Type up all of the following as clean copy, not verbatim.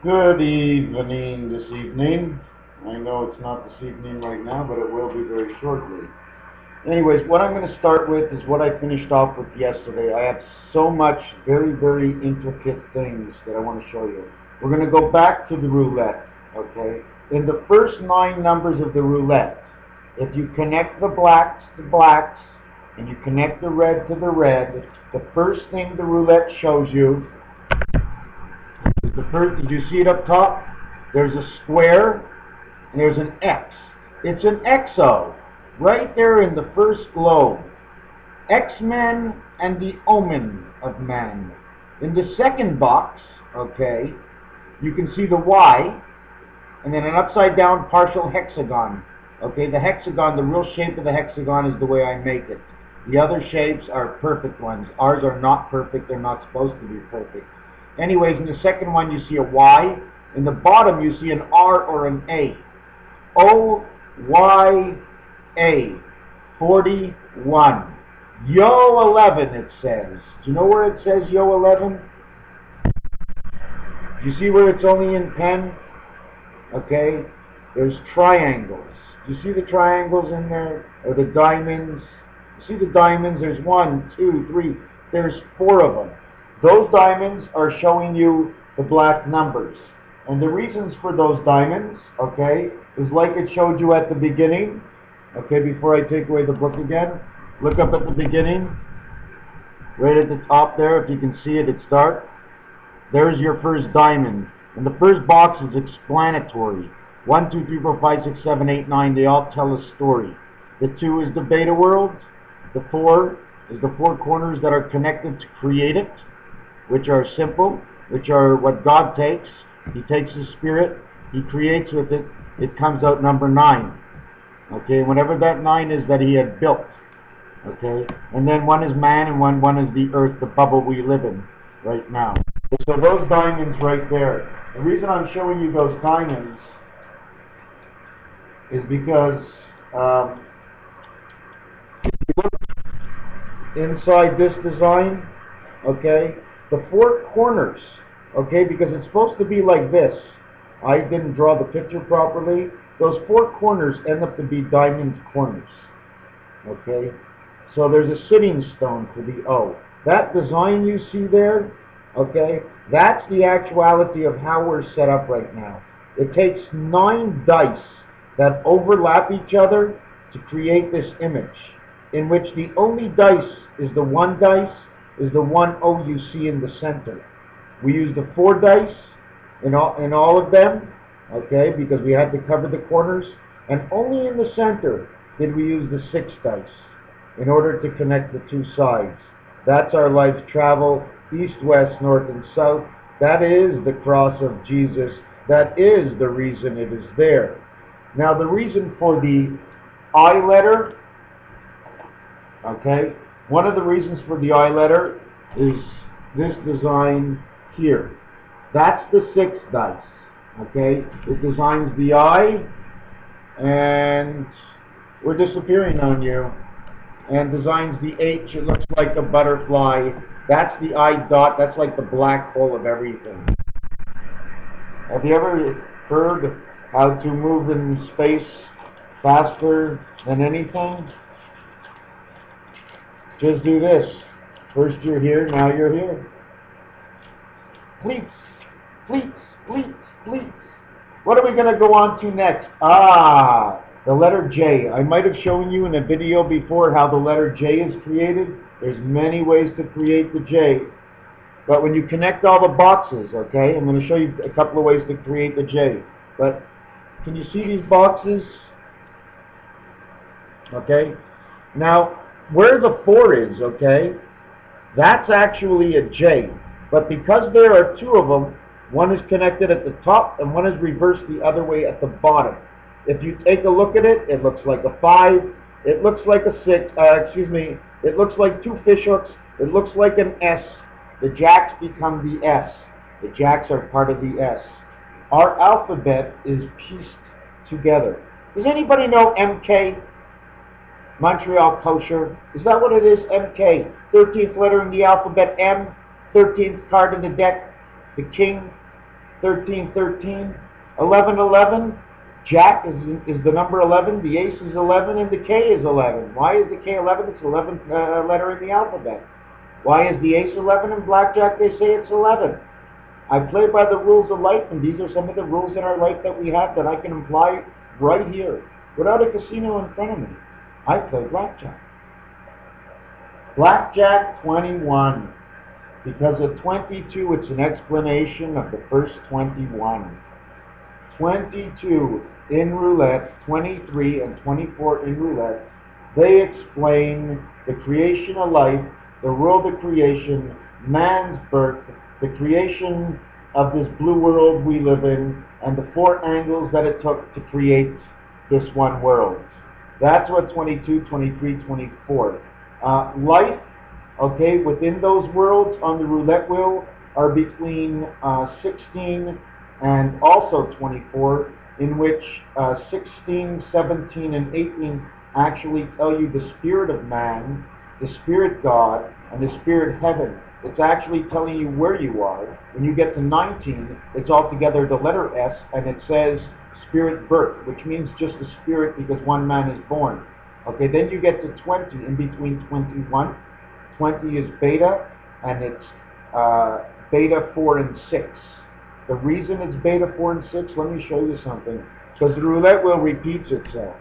Good evening this evening. I know it's not this evening right now, but it will be very shortly. Anyways, what I'm going to start with is what I finished off with yesterday. I have so much very intricate things that I want to show you. We're going to go back to the roulette, okay? In the first 9 numbers of the roulette, if you connect the blacks to blacks and you connect the red to the red, the first thing the roulette shows you is the first. Did you see it up top? There's a square and there's an X. It's an XO right there in the first globe. X-Men and the omen of man. In the second box, okay, you can see the Y and then an upside down partial hexagon. Okay, the hexagon, the real shape of the hexagon is the way I make it. The other shapes are perfect ones. Ours are not perfect. They're not supposed to be perfect. Anyways, in the second one you see a Y. In the bottom you see an R or an A. O-Y-A. 41. Yo 11 it says. Do you know where it says Yo 11? Do you see where it's only in pen? Okay. There's triangles. Do you see the triangles in there? Or the diamonds? You see the diamonds? There's 1, 2, 3. There's 4 of them. Those diamonds are showing you the black numbers. And the reasons for those diamonds, okay, is like it showed you at the beginning. Okay, before I take away the book again, look up at the beginning. Right at the top there, if you can see it, it's dark. There's your first diamond. And the first box is explanatory. 1, 2, 3, 4, 5, 6, 7, 8, 9, they all tell a story. The 2 is the beta world. The 4 is the 4 corners that are connected to create it, which are simple, which are what God takes. He takes His Spirit, He creates with it, it comes out number 9. Okay, whatever that 9 is that He had built. Okay, and then 1 is man and one is the earth, the bubble we live in right now. So those diamonds right there. The reason I'm showing you those diamonds is because if you look inside this design, okay, the 4 corners, okay, because it's supposed to be like this. I didn't draw the picture properly. Those 4 corners end up to be diamond corners, okay. So there's a sitting stone for the O. That design you see there, okay, that's the actuality of how we're set up right now. It takes 9 dice that overlap each other to create this image, in which the only dice is the 1 dice, is the 1 O you see in the center. We used the 4 dice in all of them, okay, because we had to cover the corners, and only in the center did we use the 6 dice in order to connect the 2 sides. That's our life's travel, east, west, north, and south. That is the cross of Jesus. That is the reason it is there. Now the reason for the I letter, okay, one of the reasons for the I letter is this design here. That's the 6 dice, okay? It designs the I, and we're disappearing on you, and designs the H. It looks like a butterfly. That's the I dot. That's like the black hole of everything. Have you ever heard how to move in space faster than anything? Just do this. First you're here, now you're here. Pleats, pleats, pleats, pleats. What are we going to go on to next? The letter J. I might have shown you in a video before how the letter J is created. There's many ways to create the J. But when you connect all the boxes, okay, I'm going to show you a couple of ways to create the J. But can you see these boxes? Okay. Now, where the 4 is, okay, that's actually a J. But because there are 2 of them, one is connected at the top and one is reversed the other way at the bottom. If you take a look at it, it looks like a 5, it looks like a 6, it looks like 2 fishhooks, it looks like an S. The jacks become the S. The jacks are part of the S. Our alphabet is pieced together. Does anybody know MK? Montreal Kosher. Is that what it is? MK. 13th letter in the alphabet, M. 13th card in the deck, the king. 13, 13, 11, 11. Jack is the number 11, the ace is 11, and the K is 11. Why is the K 11? It's the 11th letter in the alphabet. Why is the ace 11 in blackjack? They say it's 11. I play by the rules of life, and these are some of the rules in our life that we have that I can apply right here, without a casino in front of me. I play blackjack. Blackjack 21. Because of 22, it's an explanation of the first 21. 22 in roulette, 23 and 24 in roulette, they explain the creation of life, the world of creation, man's birth, the creation of this blue world we live in, and the 4 angles that it took to create this one world. That's what 22, 23, 24. Life, okay, within those worlds on the roulette wheel are between 16 and also 24, in which 16, 17, and 18 actually tell you the spirit of man, the spirit God, and the spirit heaven. It's actually telling you where you are. When you get to 19, it's altogether the letter S, and it says spirit birth, which means just the spirit because one man is born. Okay, then you get to 20, in between 21. 20 is beta, and it's beta 4 and 6. The reason it's beta 4 and 6, let me show you something. Because the roulette wheel repeats itself.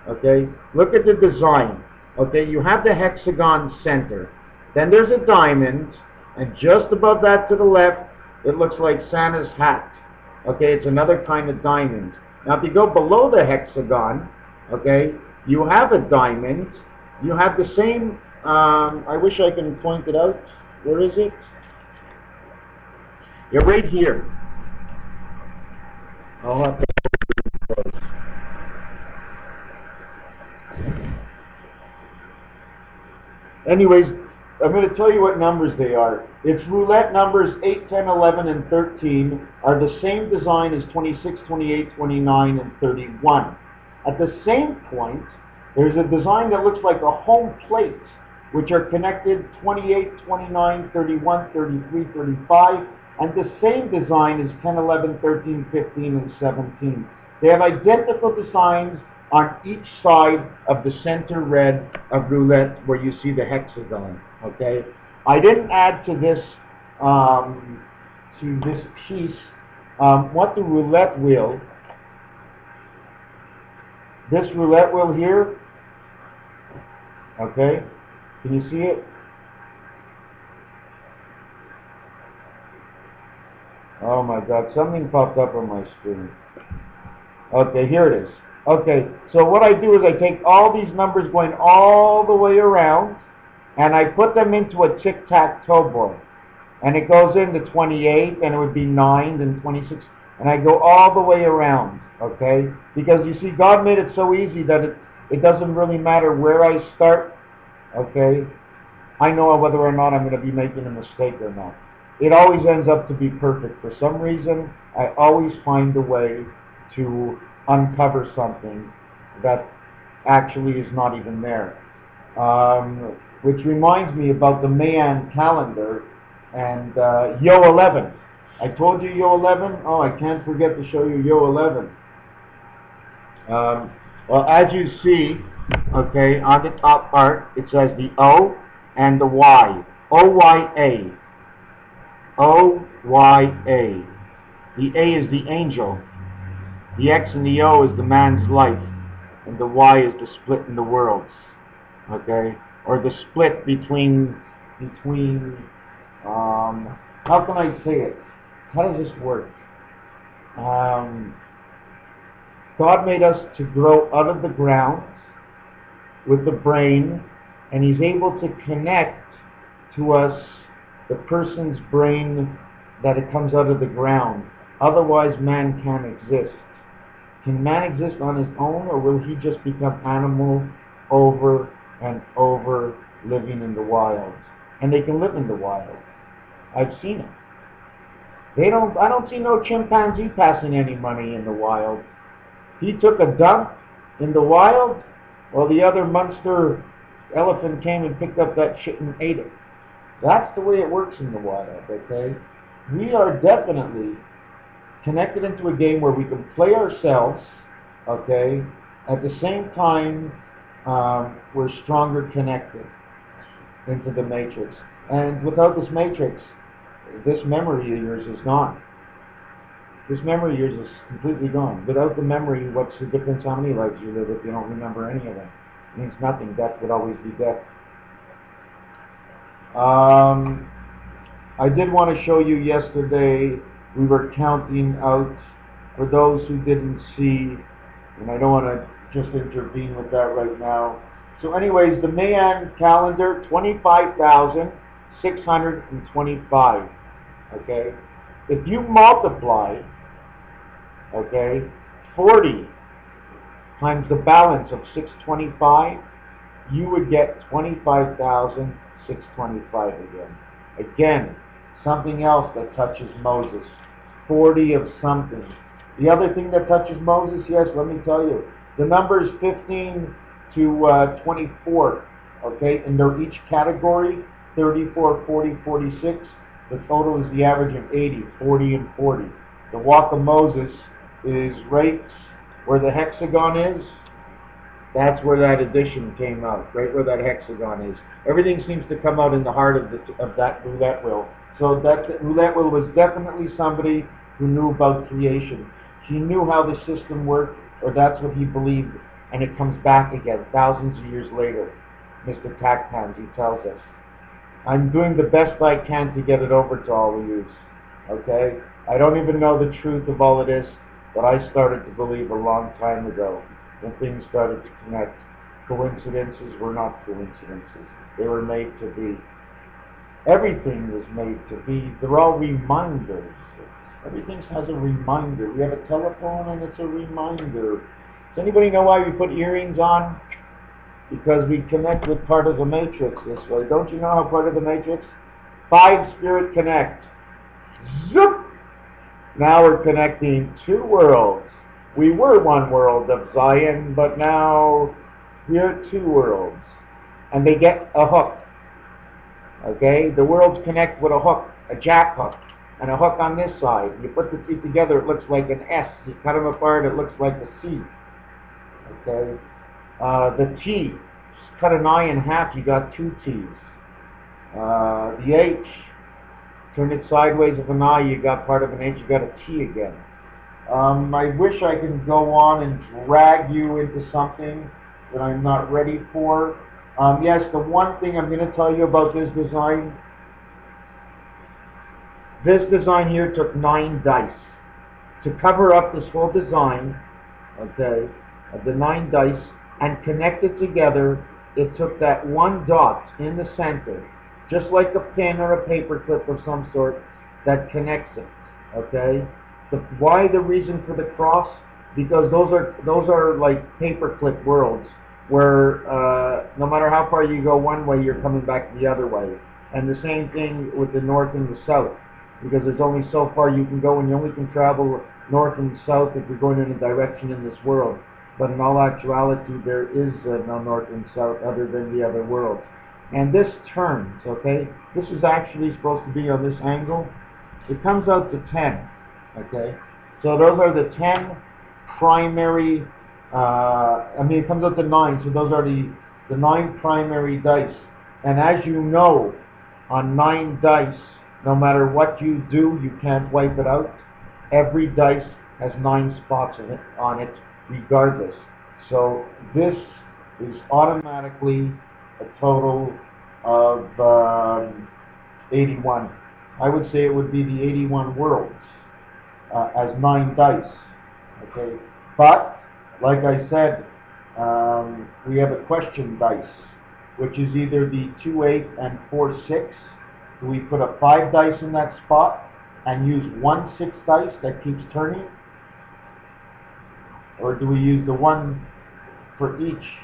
Okay, look at the design. Okay, you have the hexagon center. Then there's a diamond, and just above that to the left, it looks like Santa's hat. Okay, it's another kind of diamond. Now if you go below the hexagon, okay, you have a diamond. You have the same, I wish I can point it out. Where is it? You're right here. I'll have to close. Anyways, I'm going to tell you what numbers they are. It's roulette numbers 8, 10, 11, and 13 are the same design as 26, 28, 29, and 31. At the same point, there's a design that looks like a home plate, which are connected 28, 29, 31, 33, 35, and the same design is 10, 11, 13, 15, and 17. They have identical designs on each side of the center red of roulette where you see the hexagon. Okay, I didn't add to this piece what the roulette wheel. This roulette wheel here. Okay, can you see it? Oh my God, something popped up on my screen. Okay, here it is. Okay, so what I do is I take all these numbers going all the way around, and I put them into a tic-tac-toe board. And it goes into 28, and it would be 9, then 26, and I go all the way around, okay? Because you see, God made it so easy that it doesn't really matter where I start, okay? I know whether or not I'm going to be making a mistake or not. It always ends up to be perfect. For some reason, I always find a way to uncover something that actually is not even there. Which reminds me about the Mayan calendar and Yo 11. I told you Yo 11. Oh, I can't forget to show you Yo 11. Well, as you see, okay, on the top part, it says the O and the Y. O-Y-A. O-Y-A. The A is the angel. The X and the O is the man's life. And the Y is the split in the worlds. Okay? Or the split between how can I say it? How does this work? God made us to grow out of the ground with the brain, and He's able to connect to us the person's brain that it comes out of the ground. Otherwise, man can't exist. Can man exist on his own, or will he just become animal over and over, living in the wild? And they can live in the wild. I've seen it. I don't see no chimpanzee passing any money in the wild. He took a dump in the wild, while the other monster elephant came and picked up that shit and ate it. That's the way it works in the wild, okay? We are definitely connected into a game where we can play ourselves, okay? At the same time, we're stronger connected into the matrix. And without this matrix, this memory of yours is gone. This memory of yours is completely gone. Without the memory, what's the difference how many lives you live if you don't remember any of them? It means nothing. Death would always be death. I did want to show you yesterday, we were counting out, for those who didn't see, and I don't want to just intervene with that right now. So anyways, the Mayan calendar, 25,625, okay? If you multiply, okay, 40 times the balance of 625, you would get 25,625 again. Again, something else that touches Moses. 40 of something. The other thing that touches Moses, yes, let me tell you, the numbers 15 to 24, okay, and they're each category, 34, 40, 46. The total is the average of 80, 40, and 40. The walk of Moses is right where the hexagon is. That's where that addition came out, right where that hexagon is. Everything seems to come out in the heart of that roulette wheel. So that roulette wheel was definitely somebody who knew about creation. He knew how the system worked, or that's what he believed, and it comes back again thousands of years later. MrTacpans's, he tells us. I'm doing the best I can to get it over to all of you, okay? I don't even know the truth of all of this, but I started to believe a long time ago when things started to connect. Coincidences were not coincidences. They were made to be. Everything was made to be. They're all reminders. Everything has a reminder. We have a telephone and it's a reminder. Does anybody know why we put earrings on? Because we connect with part of the matrix this way. Don't you know how part of the matrix? 5 spirit connect. Zoop! Now we're connecting 2 worlds. We were 1 world of Zion, but now we're 2 worlds. And they get a hook. Okay? The worlds connect with a hook, a jack hook, and a hook on this side. You put the 2 together, it looks like an S. You cut them apart, it looks like a C. Okay? The T, just cut an I in half, you got 2 T's. The H, turn it sideways of an I, you got part of an H, you got a T again. I wish I could go on and drag you into something that I'm not ready for. Yes, the one thing I'm going to tell you about this design here took 9 dice. To cover up this whole design, okay, of the 9 dice, and connect it together, it took that 1 dot in the center, just like a pin or a paper clip of some sort, that connects it, okay? Why the reason for the cross? Because those are like paperclip worlds where no matter how far you go one way, you're coming back the other way. And the same thing with the north and the south, because there's only so far you can go, and you only can travel north and south if you're going in a direction in this world. But in all actuality, there is no north and south other than the other worlds. And this turns, okay? This is actually supposed to be on this angle. It comes out to 10. Okay, so those are the 10 primary, it comes out to 9, so those are the 9 primary dice. And as you know, on 9 dice, no matter what you do, you can't wipe it out. Every dice has 9 spots on it, regardless. So this is automatically a total of 81. I would say it would be the 81 worlds. As 9 dice, okay? But, like I said, we have a question dice, which is either the 2, 8, and 4, 6. Do we put a 5 dice in that spot and use 1 6 dice that keeps turning? Or do we use the 1 for each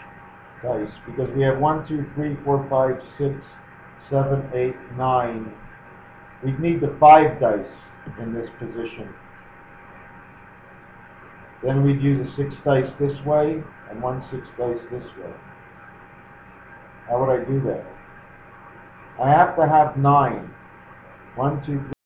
dice? Because we have 1, 2, 3, 4, 5, 6, 7, 8, 9. We need the 5 dice in this position. Then we'd use a 6 dice this way and 1 6 dice this way. How would I do that? I have to have 9. 1, 2, 3.